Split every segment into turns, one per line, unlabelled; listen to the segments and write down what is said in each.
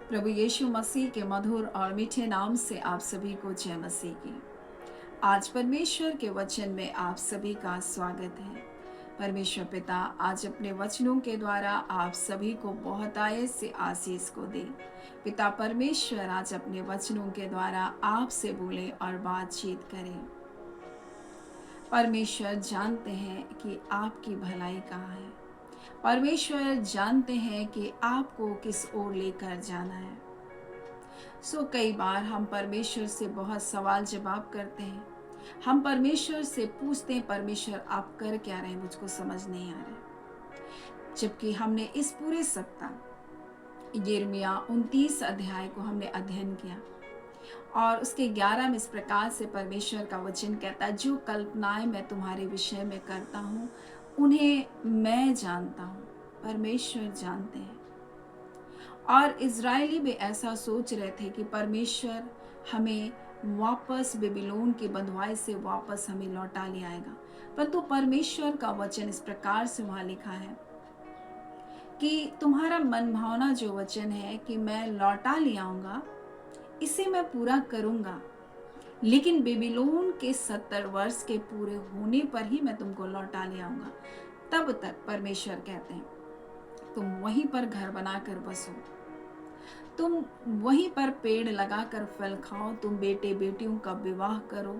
प्रभु यीशु मसीह के मधुर और मीठे नाम से आप सभी को जय मसीह की। आज परमेश्वर के वचन में आप सभी का स्वागत है। परमेश्वर पिता आज अपने वचनों के द्वारा आप सभी को बहुतायत से आशीष को दे। पिता परमेश्वर आज अपने वचनों के द्वारा आपसे बोले और बातचीत करें। परमेश्वर जानते हैं कि आपकी भलाई कहाँ है। परमेश्वर जानते हैं कि आपको किस ओर लेकर जाना है। कई बार हम परमेश्वर से बहुत सवाल जवाब करते हैं। हम परमेश्वर से पूछते हैं, परमेश्वर आप कर क्या रहे हैं, मुझको समझ नहीं आ रहा है। जबकि हमने इस पूरे सप्ताह यिर्मयाह 29 अध्याय को हमने अध्ययन किया और उसके 11 में इस प्रकार से परमेश्वर का वचन कहता है, जो कल्पनाएं मैं तुम्हारे विषय में करता हूँ उन्हें मैं जानता हूँ। परमेश्वर जानते हैं। और इज़राइली भी ऐसा सोच रहे थे कि परमेश्वर हमें वापस बेबीलोन की बंधुआई से वापस हमें लौटा ले आएगा। परंतु परमेश्वर का वचन इस प्रकार से वहाँ लिखा है कि तुम्हारा मन भावना जो वचन है कि मैं लौटा ले आऊँगा, इसे मैं पूरा करूँगा, लेकिन बेबीलोन के 70 वर्ष के पूरे होने पर ही मैं तुमको लौटा ले आऊँगा। तब तक परमेश्वर कहते हैं तुम वहीं पर घर बनाकर बसो, तुम वहीं पर पेड़ लगाकर फल खाओ, तुम बेटे बेटियों का विवाह करो,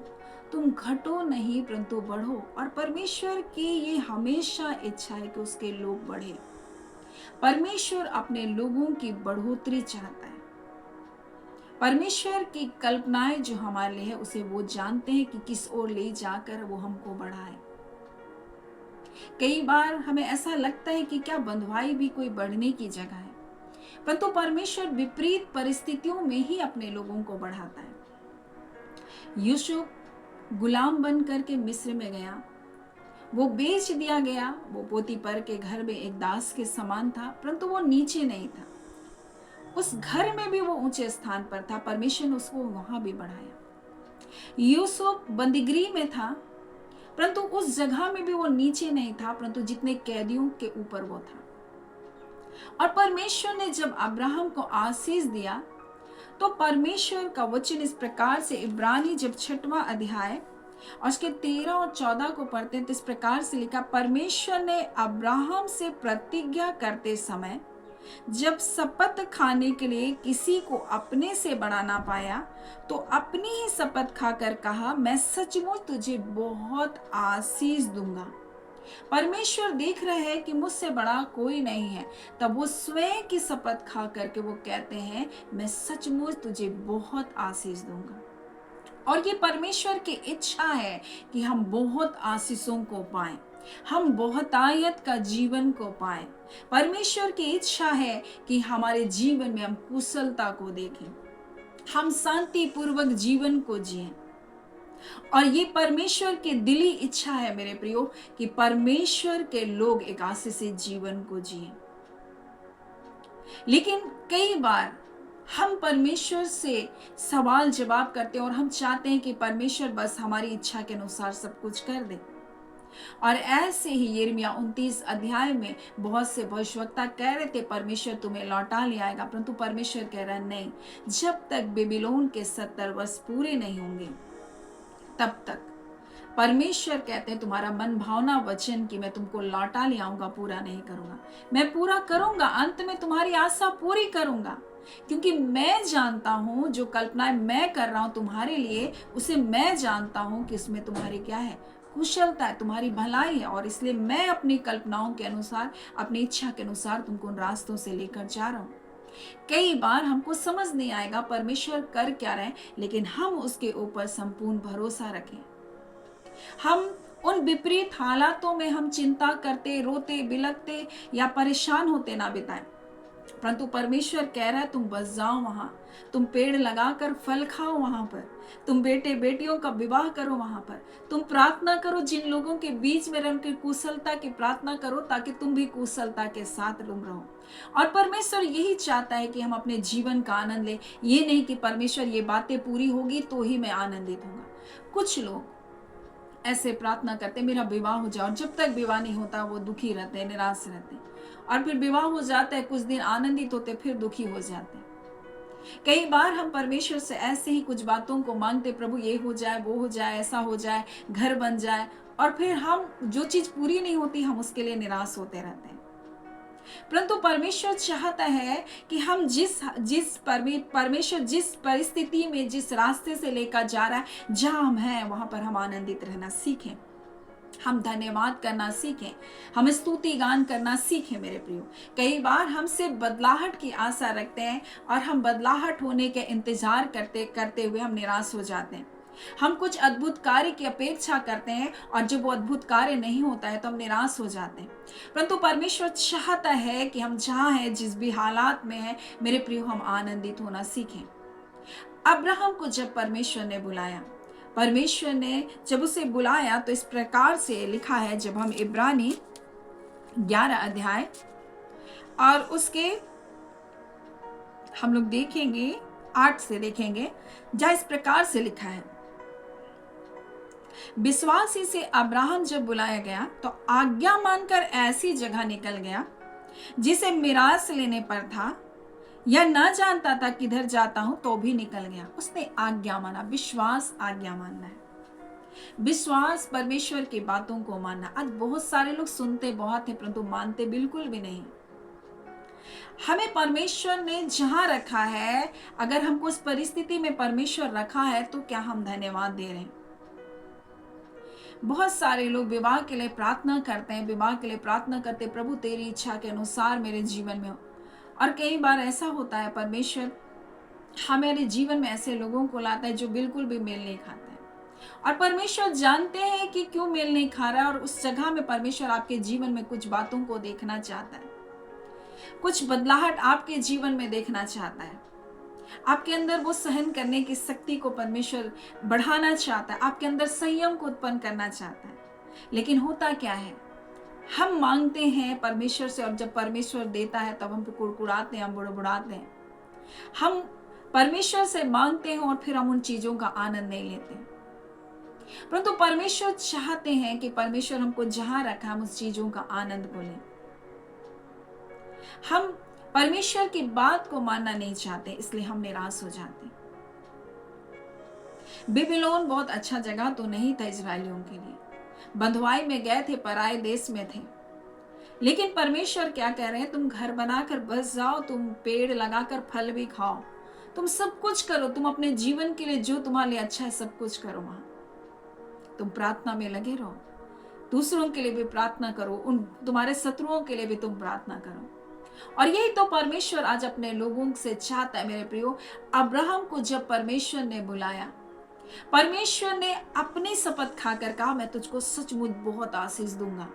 तुम घटो नहीं परंतु बढ़ो। और परमेश्वर की ये हमेशा इच्छा है कि उसके लोग बढ़े। परमेश्वर अपने लोगों की बढ़ोतरी चाहता है। परमेश्वर की कल्पनाएं जो हमारे लिए है उसे वो जानते हैं कि किस ओर ले जाकर वो हमको बढ़ाए। कई बार हमें ऐसा लगता है कि क्या बंधुआई भी कोई बढ़ने की जगह है, परंतु परमेश्वर विपरीत परिस्थितियों में ही अपने लोगों को बढ़ाता है। यूसुफ गुलाम बन करके मिस्र में गया, वो बेच दिया गया, वो पोतीपर के घर में एक दास के समान था, परंतु वो नीचे नहीं था। उस घर में भी वो ऊंचे स्थान पर था, परमेश्वर ने उसको वहां भी बढ़ाया। यूसुफ बंदीगृह में था, परंतु उस जगह में भी वो नीचे नहीं था, परंतु जितने कैदियों के ऊपर वो था। और परमेश्वर ने जब अब्राहम को आशीष दिया तो परमेश्वर का वचन इस प्रकार से इब्रानी जब 6वां अध्याय और उसके 13 और 14 को पढ़ते हैं तो इस प्रकार से लिखा, परमेश्वर ने अब्राहम से प्रतिज्ञा करते समय जब शपथ खाने के लिए किसी को अपने से बड़ा ना पाया तो अपनी ही शपथ खाकर कहा, मैं सचमुच तुझे बहुत आशीष दूंगा। परमेश्वर देख रहे हैं कि मुझसे बड़ा कोई नहीं है, तब वो स्वयं की शपथ खा करके वो कहते हैं, मैं सचमुच तुझे बहुत आशीष दूंगा। और ये परमेश्वर की इच्छा है कि हम बहुत आशीषों को पाएं, हम बहुतायत का जीवन को पाएं। परमेश्वर की इच्छा है कि हमारे जीवन में हम कुशलता को देखें, हम शांति पूर्वक जीवन को जिएं। और ये परमेश्वर की दिली इच्छा है मेरे प्रियो कि परमेश्वर के लोग एक आशीषित जीवन को जिएं। लेकिन कई बार हम परमेश्वर से सवाल जवाब करते हैं और हम चाहते हैं कि परमेश्वर बस हमारी इच्छा के अनुसार सब कुछ कर दे। और ऐसे ही यिर्मयाह 29 अध्याय में बहुत से भविष्यवक्ता कह रहे थे परमेश्वर तुम्हें लौटा ले आएगा, परंतु परमेश्वर कह रहा है नहीं, जब तक बेबीलोन के 70 वर्ष पूरे नहीं होंगे तब तक परमेश्वर कहते हैं तुम्हारा मन भावना वचन कि मैं तुमको लौटा ले आऊंगा पूरा नहीं करूंगा। मैं पूरा करूंगा, अंत में तुम्हारी आशा पूरी करूंगा, क्योंकि मैं जानता हूं जो कल्पनाएं मैं कर रहा हूं तुम्हारे लिए, उसे मैं जानता हूं कि उसमें तुम्हारी क्या है, कुशलता है, तुम्हारी भलाई है। और इसलिए मैं अपनी कल्पनाओं के अनुसार, अपनी इच्छा के अनुसार तुमको उन रास्तों से लेकर जा रहा हूं। कई बार हमको समझ नहीं आएगा परमेश्वर कर क्या रहे, लेकिन हम उसके ऊपर संपूर्ण भरोसा रखें। हम उन विपरीत हालातों में हम चिंता करते, रोते, बिलखते या परेशान होते ना बिताएं, परंतु परमेश्वर कह रहा है तुम बस जाओ वहां, तुम पेड़ लगाकर फल खाओ वहां पर, तुम बेटे बेटियों का विवाह करो वहां पर, तुम प्रार्थना करो जिन लोगों के बीच में रह के कुशलता की प्रार्थना करो ताकि तुम भी कुशलता के साथ तुम रहो। और परमेश्वर यही चाहता है कि हम अपने जीवन का आनंद ले, ये नहीं कि परमेश्वर ये बातें पूरी होगी तो ही मैं आनंदित होगा। कुछ लोग ऐसे प्रार्थना करते मेरा विवाह हो जाए, और जब तक विवाह नहीं होता वो दुखी रहते हैं, निराश रहते हैं, और फिर विवाह हो जाता है, कुछ दिन आनंदित होते फिर दुखी हो जाते हैं। कई बार हम परमेश्वर से ऐसे ही कुछ बातों को मांगते, प्रभु ये हो जाए, वो हो जाए, ऐसा हो जाए, घर बन जाए, और फिर हम जो चीज पूरी नहीं होती हम उसके लिए निराश होते रहते हैं। परंतु परमेश्वर चाहता है कि हम परमेश्वर जिस परिस्थिति में, जिस रास्ते से लेकर जा रहा है, जहां हम हैं वहां पर हम आनंदित रहना सीखें, हम धन्यवाद करना सीखें, हम स्तुति गान करना सीखें। मेरे प्रियो, कई बार हम सिर्फ बदलाहट की आशा रखते हैं और हम बदलाहट होने के इंतजार करते करते हुए हम निराश हो जाते हैं। हम कुछ अद्भुत कार्य की अपेक्षा करते हैं और जब वो अद्भुत कार्य नहीं होता है तो हम निराश हो जाते हैं। परंतु परमेश्वर चाहता है कि हम जहाँ हैं, जिस भी हालात में हैं, मेरे प्रियो, हम आनंदित होना सीखें। अब्राहम को जब परमेश्वर ने बुलाया, परमेश्वर ने जब उसे बुलाया तो इस प्रकार से लिखा है, जब हम इब्रानी 11 अध्याय और उसके हम लोग देखेंगे 8 से देखेंगे, जहाँ इस प्रकार से लिखा है, विश्वासी से अब्राहम जब बुलाया गया तो आज्ञा मानकर ऐसी जगह निकल गया जिसे मिरास लेने पर था, या न जानता था किधर जाता हूं तो भी निकल गया। उसने आज्ञा माना। विश्वास आज्ञा मानना है, विश्वास परमेश्वर की बातों को मानना। आज बहुत सारे लोग सुनते बहुत है परंतु मानते बिल्कुल भी नहीं। हमें परमेश्वर ने जहां रखा है, अगर हमको उस परिस्थिति में परमेश्वर रखा है तो क्या हम धन्यवाद दे रहे हैं। बहुत सारे लोग विवाह के लिए प्रार्थना करते हैं, विवाह के लिए प्रार्थना करते, प्रभु तेरी इच्छा के अनुसार मेरे जीवन में हो। और कई बार ऐसा होता है, परमेश्वर हमारे जीवन में ऐसे लोगों को लाता है जो बिल्कुल भी मेल नहीं खाते हैं, और परमेश्वर जानते हैं कि क्यों मेल नहीं खा रहा है, और उस जगह में परमेश्वर आपके जीवन में कुछ बातों को देखना चाहता है, कुछ बदलाहट आपके जीवन में देखना चाहता है। आपके अंदर वो सहन करने की शक्ति को परमेश्वर बढ़ाना चाहता है, आपके अंदर संयम को उत्पन्न करना चाहता है। लेकिन होता क्या है, हम मांगते हैं परमेश्वर से, और जब परमेश्वर देता है तब हम कुड़कुड़ाते हैं, हम बुड़बुड़ाते हैं। हम परमेश्वर से मांगते हैं और फिर हम उन चीजों का आनंद नहीं लेते। परंतु परमेश्वर चाहते हैं कि परमेश्वर हमको जहां रखा हम उस चीजों का आनंद को लें। हम परमेश्वर की बात को मानना नहीं चाहते, इसलिए हम निराश हो जाते। बेबीलोन बहुत अच्छा जगह तो नहीं था इजरायलियों के लिए, बंधुआई में गए थे, पराए देश में थे। लेकिन परमेश्वर क्या कह रहे हैं, तुम घर बनाकर बस जाओ, तुम पेड़ लगाकर फल भी खाओ, तुम सब कुछ करो, तुम अपने जीवन के लिए जो तुम्हारे लिए अच्छा है सब कुछ करो। वहां तुम प्रार्थना में लगे रहो, दूसरों के लिए भी प्रार्थना करो, उन तुम्हारे शत्रुओं के लिए भी तुम प्रार्थना करो। और यही तो परमेश्वर आज अपने लोगों से चाहता है। मेरे प्रियो, अब्राहम को जब परमेश्वर ने बुलाया, परमेश्वर ने अपनी शपथ खाकर कहा, मैं तुझको सचमुच बहुत आशीष दूंगा,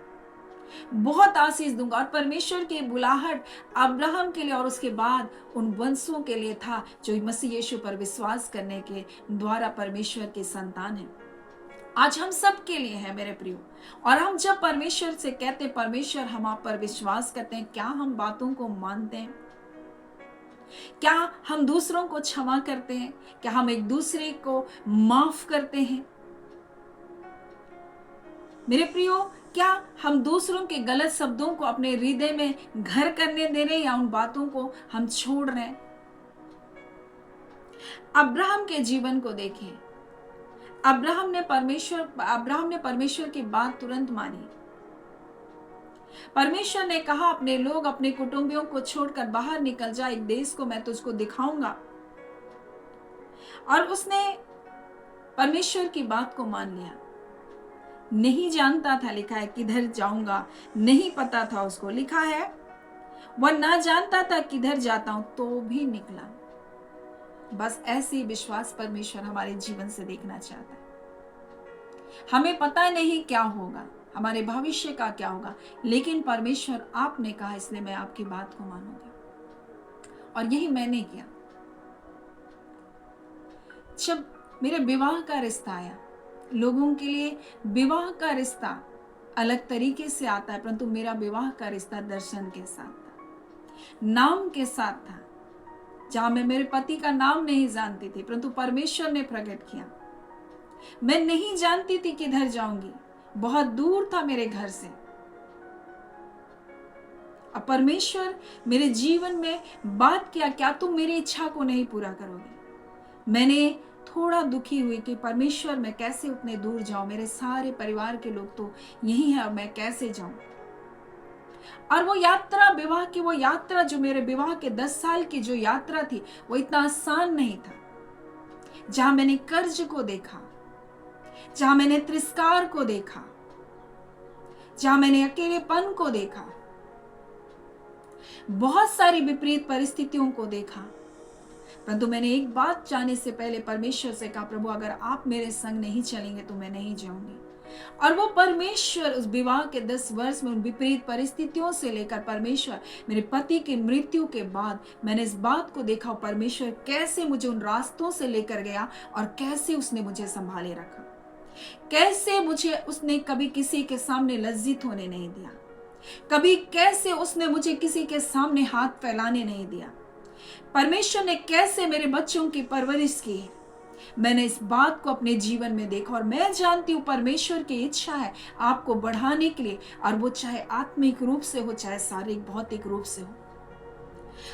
बहुत आशीष दूंगा। और परमेश्वर की बुलाहट अब्राहम के लिए और उसके बाद उन वंशों के लिए था जो मसीह यीशु पर विश्वास करने के द्वारा परमेश्वर के संतान है। आज हम सब के लिए है मेरे प्रियो। और हम जब परमेश्वर से कहते हैं, परमेश्वर हम आप पर विश्वास करते हैं, क्या हम बातों को मानते हैं? क्या हम दूसरों को क्षमा करते हैं? क्या हम एक दूसरे को माफ करते हैं? मेरे प्रियो, क्या हम दूसरों के गलत शब्दों को अपने हृदय में घर करने दे रहे हैं, या उन बातों को हम छोड़ रहे हैं? अब्राहम के जीवन को देखिए। अब्राहम ने परमेश्वर की बात तुरंत मानी। परमेश्वर ने कहा, अपने लोग, अपने कुटुंबियों को छोड़कर बाहर निकल जा, एक देश को मैं तुझको दिखाऊंगा। और उसने परमेश्वर की बात को मान लिया। नहीं जानता था, लिखा है, किधर जाऊंगा, नहीं पता था उसको। लिखा है, वह ना जानता था किधर जाता हूं तो भी निकला। बस ऐसे ही विश्वास परमेश्वर हमारे जीवन से देखना चाहता है। हमें पता नहीं क्या होगा, हमारे भविष्य का क्या होगा, लेकिन परमेश्वर आपने कहा, इसलिए मैं आपकी बात को मानूंगा। और यही मैंने किया। जब मेरे विवाह का रिश्ता आया, लोगों के लिए विवाह का रिश्ता अलग तरीके से आता है, परंतु मेरा विवाह का रिश्ता दर्शन के साथ था, नाम के साथ था। जहां मैं मेरे पति का नाम नहीं जानती थी, परंतु परमेश्वर ने प्रकट किया। मैं नहीं जानती थी किधर जाऊंगी, बहुत दूर था मेरे घर से, अब परमेश्वर मेरे जीवन में बात किया, क्या तुम मेरी इच्छा को नहीं पूरा करोगे? मैंने थोड़ा दुखी हुई कि परमेश्वर मैं कैसे उतने दूर जाऊं, मेरे सारे परिवार के लोग तो यही है, मैं कैसे जाऊं? और वो यात्रा, विवाह की वो यात्रा, जो मेरे विवाह के 10 साल की जो यात्रा थी, वो इतना आसान नहीं था। जहां मैंने कर्ज को देखा, जहां मैंने तिरस्कार को देखा, जहां मैंने अकेलेपन को देखा, बहुत सारी विपरीत परिस्थितियों को देखा, परंतु मैंने एक बात जाने से पहले परमेश्वर से कहा, प्रभु अगर आप मेरे संग नहीं चलेंगे तो मैं नहीं जाऊंगी। और वो परमेश्वर उस विवाह के 10 वर्ष में उन विपरीत परिस्थितियों से लेकर, परमेश्वर मेरे पति की मृत्यु के बाद मैंने इस बात को देखा, परमेश्वर कैसे मुझे उन रास्तों से लेकर गया और कैसे उसने मुझे संभाले रखा, कैसे मुझे उसने कभी किसी के सामने लज्जित होने नहीं दिया, कभी कैसे उसने मुझे किसी के सामने हाथ फैलाने नहीं दिया, परमेश्वर ने कैसे मेरे बच्चों की परवरिश की। मैंने इस बात को अपने जीवन में देखा और मैं जानती हूँ परमेश्वर की इच्छा है आपको बढ़ाने के लिए, और वो चाहे आत्मिक रूप से हो, चाहे शारीरिक भौतिक रूप से हो।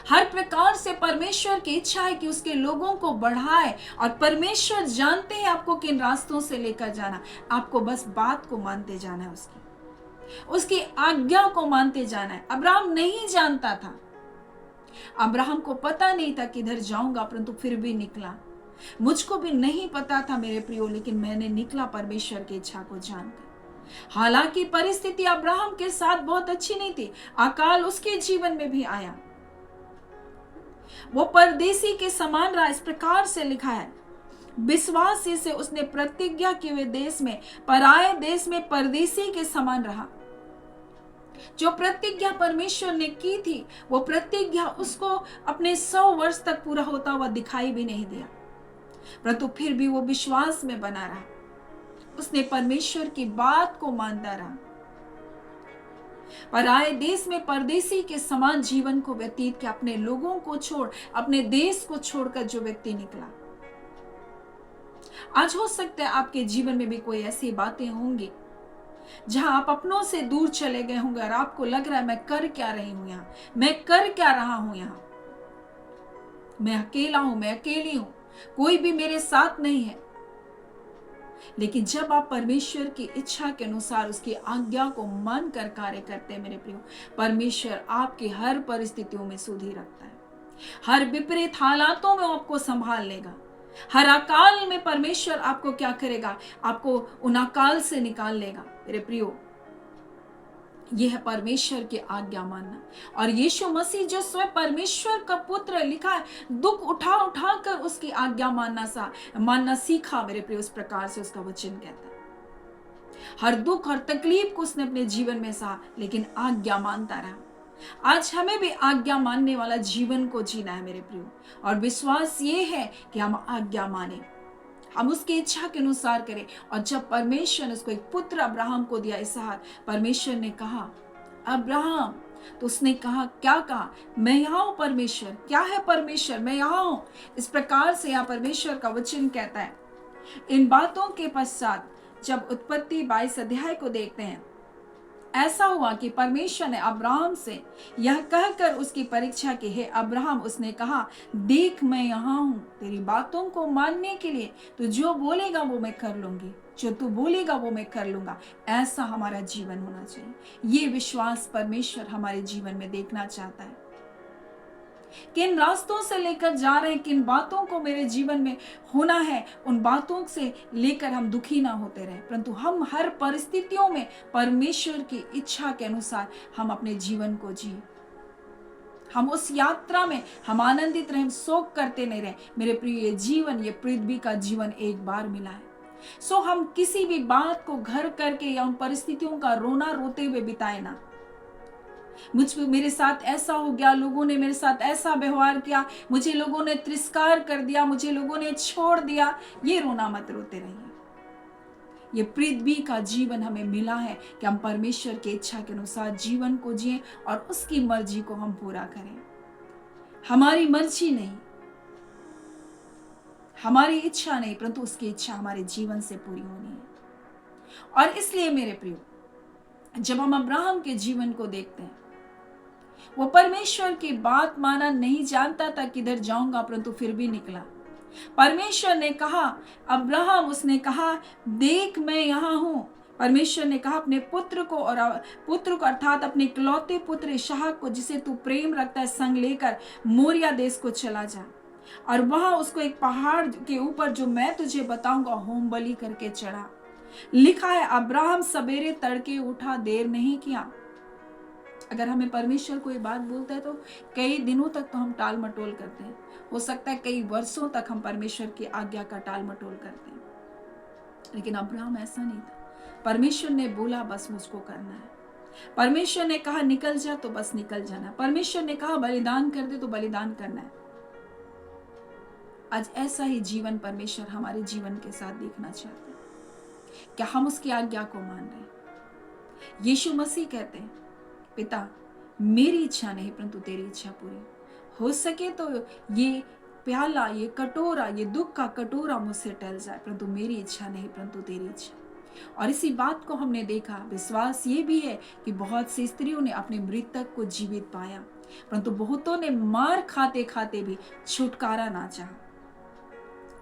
हर प्रकार से परमेश्वर की इच्छा है कि उसके लोगों को बढ़ाए, और परमेश्वर जानते हैं आपको किन रास्तों से लेकर जाना। आपको बस बात को मानते जाना है, उसकी आज्ञा को मानते जाना है। अब्राहम नहीं जानता था, अब्राहम को पता नहीं था किधर जाऊंगा, परंतु फिर भी निकला। मुझको भी नहीं पता था मेरे प्रियो, लेकिन मैंने निकला परमेश्वर की इच्छा को जानकर। हालांकि परिस्थिति अब्राहम के साथ बहुत अच्छी नहीं थी, अकाल उसके जीवन में भी आया, वो परदेसी के समान रहा। इस प्रकार से लिखा है, विश्वास से उसने प्रतिज्ञा किए हुए देश में, पराये देश में परदेसी के समान रहा। जो प्रतिज्ञा परमेश्वर ने की थी, वो प्रतिज्ञा उसको अपने 100 वर्ष तक पूरा होता हुआ दिखाई भी नहीं दिया, परंतु फिर भी वो विश्वास में बना रहा। उसने परमेश्वर की बात को मानता रहा। पराये देश में परदेसी के समान जीवन को व्यतीत किया, अपने लोगों को छोड़, अपने देश को छोड़कर जो व्यक्ति निकला। आज हो सकता है आपके जीवन में भी कोई ऐसी बातें होंगी जहां आप अपनों से दूर चले गए होंगे और आपको लग रहा है मैं कर क्या रही हूं यहां, मैं कर क्या रहा हूं यहां, मैं अकेला हूं, मैं अकेली हूं, कोई भी मेरे साथ नहीं है। लेकिन जब आप परमेश्वर की इच्छा के अनुसार उसकी आज्ञा को मानकर कार्य करते हैं मेरे प्रियो, परमेश्वर आपकी हर परिस्थितियों में सुधि रखता है। हर विपरीत हालातों में आपको संभाल लेगा। हर अकाल में परमेश्वर आपको क्या करेगा, आपको उन अकाल से निकाल लेगा। मेरे प्रियो, यह है परमेश्वर की आज्ञा मानना। और यीशु मसीह जो स्वयं परमेश्वर का पुत्र, लिखा है दुख उठा उठा कर उसकी आज्ञा मानना सीखा। मेरे प्रियो, उस प्रकार से उसका वचन कहता है। हर दुख और तकलीफ को उसने अपने जीवन में सहा, लेकिन आज्ञा मानता रहा। आज हमें भी आज्ञा मानने वाला जीवन को जीना है मेरे प्रियो, और विश्वास ये है कि हम आज्ञा माने, हम उसकी इच्छा के अनुसार करें। और जब परमेश्वर ने उसको एक पुत्र अब्राहम को दिया, इसहाक, परमेश्वर ने कहा अब्राहम, तो उसने कहा, क्या कहा, मैं यहाँ हूं परमेश्वर। क्या है परमेश्वर, मैं यहाँ हूं। इस प्रकार से यहाँ परमेश्वर का वचन कहता है। इन बातों के पश्चात जब उत्पत्ति 22 अध्याय को देखते हैं, ऐसा हुआ कि परमेश्वर ने अब्राहम से यह कहकर उसकी परीक्षा की, हे अब्राहम, उसने कहा, देख मैं यहाँ हूँ तेरी बातों को मानने के लिए। तू जो बोलेगा वो मैं कर लूंगी, जो तू बोलेगा वो मैं कर लूंगा। ऐसा हमारा जीवन होना चाहिए। ये विश्वास परमेश्वर हमारे जीवन में देखना चाहता है। किन रास्तों से लेकर जा रहे हैं, किन बातों को मेरे जीवन में होना है, उन बातों से लेकर हम दुखी ना होते रहे, परंतु हम हर परिस्थितियों में परमेश्वर की इच्छा के अनुसार हम अपने जीवन को जिए। हम उस यात्रा में हम आनंदित रहे, शोक करते नहीं रहे। मेरे प्रिय, ये जीवन, ये पृथ्वी का जीवन एक बार मिला है। सो हम किसी भी बात को घर करके या उन परिस्थितियों का रोना रोते हुए बिताए ना। मेरे साथ ऐसा हो गया, लोगों ने मेरे साथ ऐसा व्यवहार किया, मुझे लोगों ने तिरस्कार कर दिया, मुझे लोगों ने छोड़ दिया, ये रोना मत रोते रहिए। ये पृथ्वी का जीवन हमें मिला है कि हम परमेश्वर की इच्छा के अनुसार जीवन को जिए और उसकी मर्जी को हम पूरा करें। हमारी मर्जी नहीं, हमारी इच्छा नहीं, परंतु उसकी इच्छा हमारे जीवन से पूरी होनी है। और इसलिए मेरे प्रियो, जब हम अब्राहम के जीवन को देखते हैं, वो परमेश्वर की बात माना, नहीं जानता था किधर जाऊंगा, परंतु फिर भी निकला। परमेश्वर ने कहा अब्राहम, उसने कहा देख मैं यहाँ हूँ। परमेश्वर ने कहा अपने पुत्र को अर्थात अपने इकलौते पुत्र इसहाक को जिसे तू प्रेम रखता है संग लेकर मोरिया देश को चला जा, और वहां उसको एक पहाड़ के ऊपर जो मैं तुझे बताऊंगा होम बलि करके चढ़ा। लिखा है अब्राहम सवेरे तड़के उठा, देर नहीं किया। अगर हमें परमेश्वर कोई बात बोलता है तो कई दिनों तक तो हम टाल मटोल करते हैं, हो सकता है कई वर्षों तक हम परमेश्वर की आज्ञा का टाल मटोल करते हैं, लेकिन अब्राहम ऐसा नहीं था। परमेश्वर ने बोला बस मुझको करना है, परमेश्वर ने कहा निकल जा तो बस निकल जाना, परमेश्वर ने कहा बलिदान कर दे तो बलिदान करना है। आज ऐसा ही जीवन परमेश्वर हमारे जीवन के साथ देखना चाहते हैं। क्या हम उसकी आज्ञा को मान रहे हैं? यीशु मसीह कहते हैं पिता मेरी इच्छा नहीं परंतु तेरी इच्छा पूरी हो सके तो ये प्याला, ये कटोरा, ये दुख का कटोरा मुझसे टल जाए, परंतु मेरी इच्छा नहीं परंतु तेरी इच्छा। और इसी बात को हमने देखा। विश्वास ये भी है कि बहुत सी स्त्रियों ने अपने मृतक को जीवित पाया, परंतु बहुतों ने मार खाते खाते भी छुटकारा ना चाहा,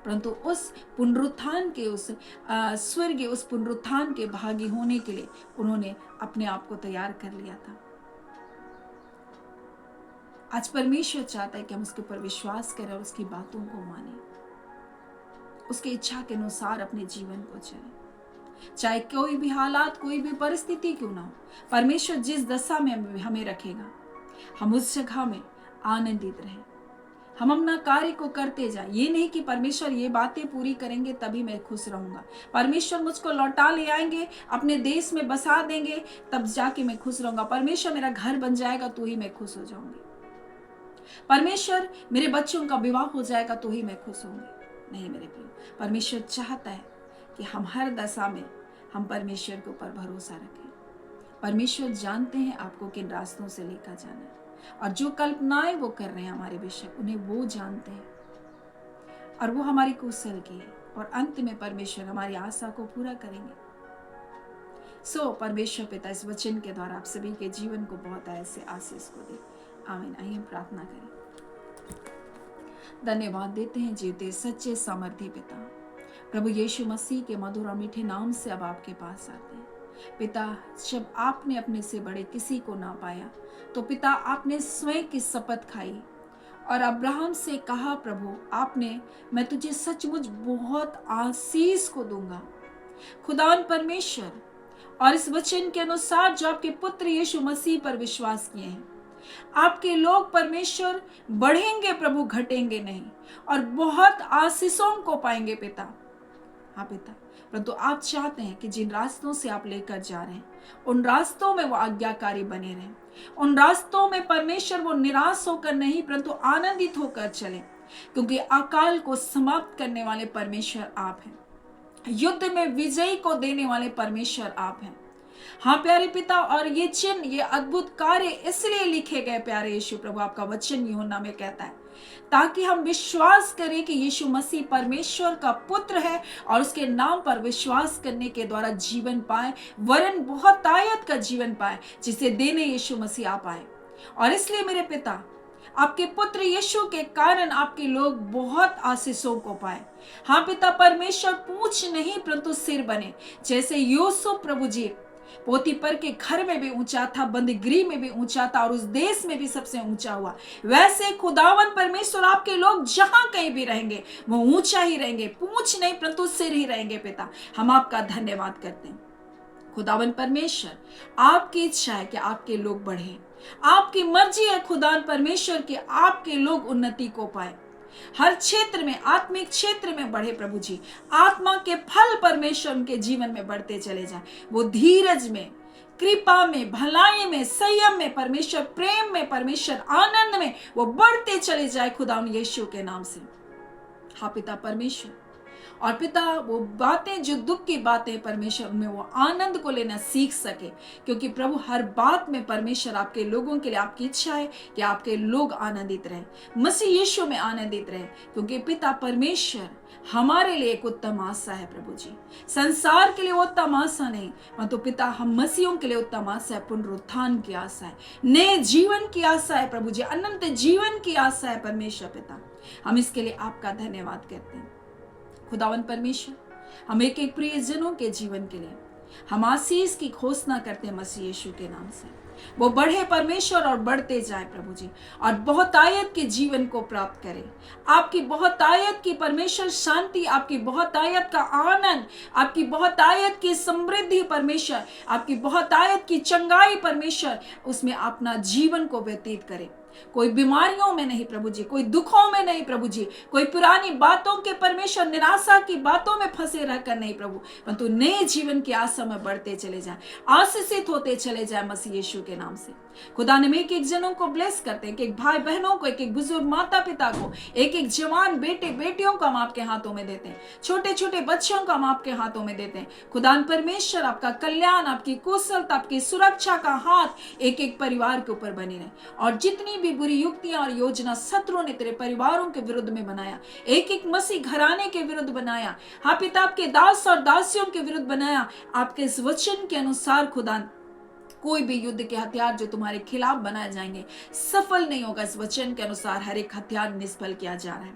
परंतु उस पुनरुत्थान के उस स्वर्गीय उस पुनरुत्थान के भागी होने के लिए उन्होंने अपने आप को तैयार कर लिया था। आज परमेश्वर चाहता है कि हम उसके ऊपर विश्वास करें और उसकी बातों को माने, उसकी इच्छा के अनुसार अपने जीवन को चले, चाहे कोई भी हालात, कोई भी परिस्थिति क्यों ना हो। परमेश्वर जिस दशा में हमें रखेगा हम उस जगह में आनंदित रहें, हम अपना कार्य को करते जाए। ये नहीं कि परमेश्वर ये बातें पूरी करेंगे तभी मैं खुश रहूंगा, परमेश्वर मुझको लौटा ले आएंगे, अपने देश में बसा देंगे तब जाके मैं खुश रहूंगा, परमेश्वर मेरा घर बन जाएगा तो ही मैं खुश हो जाऊंगी, परमेश्वर मेरे बच्चों का विवाह हो जाएगा तो ही मैं खुश होंगी। नहीं मेरे प्रिय, परमेश्वर चाहता है कि हम हर दशा में हम परमेश्वर के ऊपर भरोसा रखें। परमेश्वर जानते हैं आपको किन रास्तों से लेकर जाना है, और जो कल्पनाएं वो कर रहे हैं हमारे विषय उन्हें वो जानते हैं, और वो हमारी कुशल की है, और अंत में परमेश्वर हमारी आशा को पूरा करेंगे। परमेश्वर पिता इस वचन के द्वारा आप सभी के जीवन को बहुत ऐसे आशीष को दे। आमीन। आइए प्रार्थना करें। धन्यवाद देते हैं जीवते सच्चे सामर्थ्य पिता, प्रभु यीशु मसीह के मधुर और मीठे नाम से अब आपके पास आते हैं। पिता जब आपने अपने से बड़े किसी को ना पाया तो पिता आपने स्वयं की शपथ खाई और अब्राहम से कहा प्रभु आपने, मैं तुझे सचमुच बहुत आशीष को दूंगा। खुदावन परमेश्वर, और इस वचन के अनुसार जो आपके पुत्र यीशु मसीह पर विश्वास किए हैं, आपके लोग परमेश्वर बढ़ेंगे प्रभु, घटेंगे नहीं, और बहुत आशीषों को पाएंगे पिता। हाँ पिता, परंतु आप चाहते हैं कि जिन रास्तों से आप लेकर जा रहे हैं उन रास्तों में वो आज्ञाकारी बने रहें, उन रास्तों में परमेश्वर वो निराश होकर नहीं परंतु आनंदित होकर चले, क्योंकि अकाल को समाप्त करने वाले परमेश्वर आप हैं, युद्ध में विजयी को देने वाले परमेश्वर आप हैं। हाँ प्यारे पिता, और ये चिन्ह, ये अद्भुत कार्य इसलिए लिखे गए प्यारे यीशु प्रभु, आपका वचन यूहन्ना में कहता है ताकि हम विश्वास करें कि यीशु मसीह परमेश्वर का पुत्र है और उसके नाम पर विश्वास करने के द्वारा जीवन पाए, वरन बहुत आयत का जीवन पाए जिसे देने यीशु मसीह आप आए। और इसलिए मेरे पिता, आपके पुत्र यीशु के कारण आपके लोग बहुत आशीषों को पाए। हाँ पिता परमेश्वर, पूंछ नहीं परंतु सिर बने, जैसे यूसुफ प्रभु जी पोतीपर के घर में भी ऊंचा था, बंदीगृह में भी ऊंचा था और उस देश में भी सबसे ऊंचा हुआ, वैसे खुदावन परमेश्वर आपके लोग जहां कहीं भी रहेंगे वो ऊंचा ही रहेंगे, पूंछ नहीं परंतु सिर ही रहेंगे। पिता हम आपका धन्यवाद करते हैं। खुदावन परमेश्वर, आपकी इच्छा है कि आपके लोग बढ़े, आपकी मर्जी है खुदावन परमेश्वर कि आपके लोग उन्नति को पाए, हर क्षेत्र में, आत्मिक क्षेत्र में बढ़े प्रभु जी, आत्मा के फल परमेश्वर उनके जीवन में बढ़ते चले जाए, वो धीरज में, कृपा में, भलाई में, संयम में परमेश्वर, प्रेम में परमेश्वर, आनंद में वो बढ़ते चले जाए खुदा यीशु के नाम से। हाँ पिता परमेश्वर, और पिता वो बातें जो दुख की बातें परमेश्वर में वो आनंद को लेना सीख सके, क्योंकि प्रभु हर बात में परमेश्वर आपके लोगों के लिए आपकी इच्छा है कि आपके लोग आनंदित रहें, मसीह यीशु में आनंदित रहें, क्योंकि पिता परमेश्वर हमारे लिए एक उत्तम आशा है प्रभु जी। संसार के लिए वो उत्तम आशा नहीं, परंतु पिता हम मसीहों के लिए उत्तम आशा है, पुनरुत्थान की आशा है, नए जीवन की आशा है प्रभु जी, अनंत जीवन की आशा है परमेश्वर पिता। हम इसके लिए आपका धन्यवाद करते हैं खुदावन परमेश्वर। हम एक एक प्रिय जनों के जीवन के लिए हम आशीष की घोषणा करते हैं मसीह यीशु के नाम से। वो बढ़े परमेश्वर और बढ़ते जाए प्रभु जी, और बहुत आयत के जीवन को प्राप्त करें। आपकी बहुत आयत की परमेश्वर शांति, आपकी बहुत आयत का आनंद, आपकी बहुत आयत की समृद्धि परमेश्वर, आपकी बहुत आयत की चंगाई परमेश्वर, उसमें अपना जीवन को व्यतीत करें। कोई बीमारियों में नहीं प्रभु जी, कोई दुखों में नहीं प्रभु जी, कोई पुरानी बातों के परमेश्वर निराशा की बातों में फंसे रहकर नहीं प्रभु, परंतु नए जीवन की आशा में बढ़ते चले जाएं, आशीषित होते चले जाएं मसीह यीशु के नाम से। खुदा ने एक एक जनों को ब्लेस करते हैं, एक भाई बहनों को, एक एक बुजुर्ग माता पिता को, एक एक जवान बेटे बेटियों को हम आपके हाथों में देते हैं, छोटे छोटे बच्चों को हम आपके हाथों में देते हैं। खुदा परमेश्वर आपका कल्याण, आपकी कुशलता, आपकी सुरक्षा का हाथ एक एक परिवार के ऊपर बनी रहे, और जितनी भी बुरी युक्तियां और योजना शत्रुओं ने तेरे परिवारों के विरुद्ध में बनाया, एक एक मसीह घराने के विरुद्ध बनाया, हाँ पिता आपके दास और दासियों के विरुद्ध बनाया, आपके इस वचन के अनुसार खुदा कोई भी युद्ध के हथियार जो तुम्हारे खिलाफ बनाए जाएंगे सफल नहीं होगा। इस वचन के अनुसार हर एक हथियार निष्फल किया जा रहा है।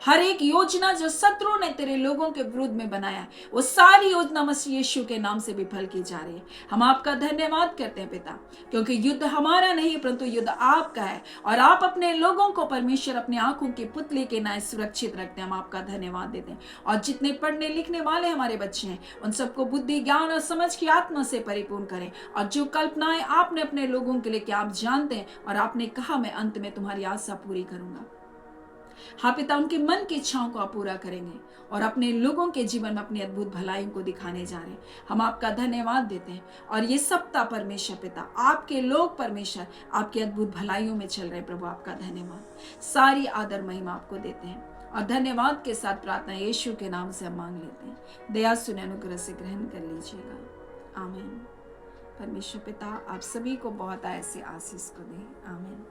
हर एक योजना जो शत्रु ने तेरे लोगों के विरुद्ध में बनाया है, वो सारी योजना मसीह यीशु के नाम से विफल की जा रही है। हम आपका धन्यवाद करते हैं पिता, क्योंकि युद्ध हमारा नहीं परंतु युद्ध आपका है, और आप अपने लोगों को परमेश्वर अपनी आंखों की पुतली के नाम सुरक्षित रखते हैं। हम आपका धन्यवाद देते हैं, और जितने पढ़ने लिखने वाले हमारे बच्चे हैं उन सबको बुद्धि ज्ञान और समझ की आत्मा से परिपूर्ण करें, और जो कल्पनाएं आपने अपने लोगों के लिए कि आप जानते हैं और आपने कहा मैं अंत में तुम्हारी आशा पूरी करूंगा। हाँ पिता, उनके मन की इच्छाओं को आप पूरा करेंगे और अपने लोगों के जीवन में अपनी अद्भुत भलाइयों को दिखाने जा रहे हैं। हम आपका धन्यवाद देते हैं, और ये सप्ताह परमेश्वर पिता आपके लोग परमेश्वर आपकी अद्भुत भलाइयों में चल रहे। प्रभु आपका धन्यवाद, सारी आदर महिमा आपको देते हैं, और धन्यवाद के साथ प्रार्थना यीशु के नाम से हम मांग लेते हैं। दया सुने अनुग्रह से ग्रहण कर लीजिएगा। आमीन। परमेश्वर पिता आप सभी को बहुत ऐसे आशीष को दें। आमीन।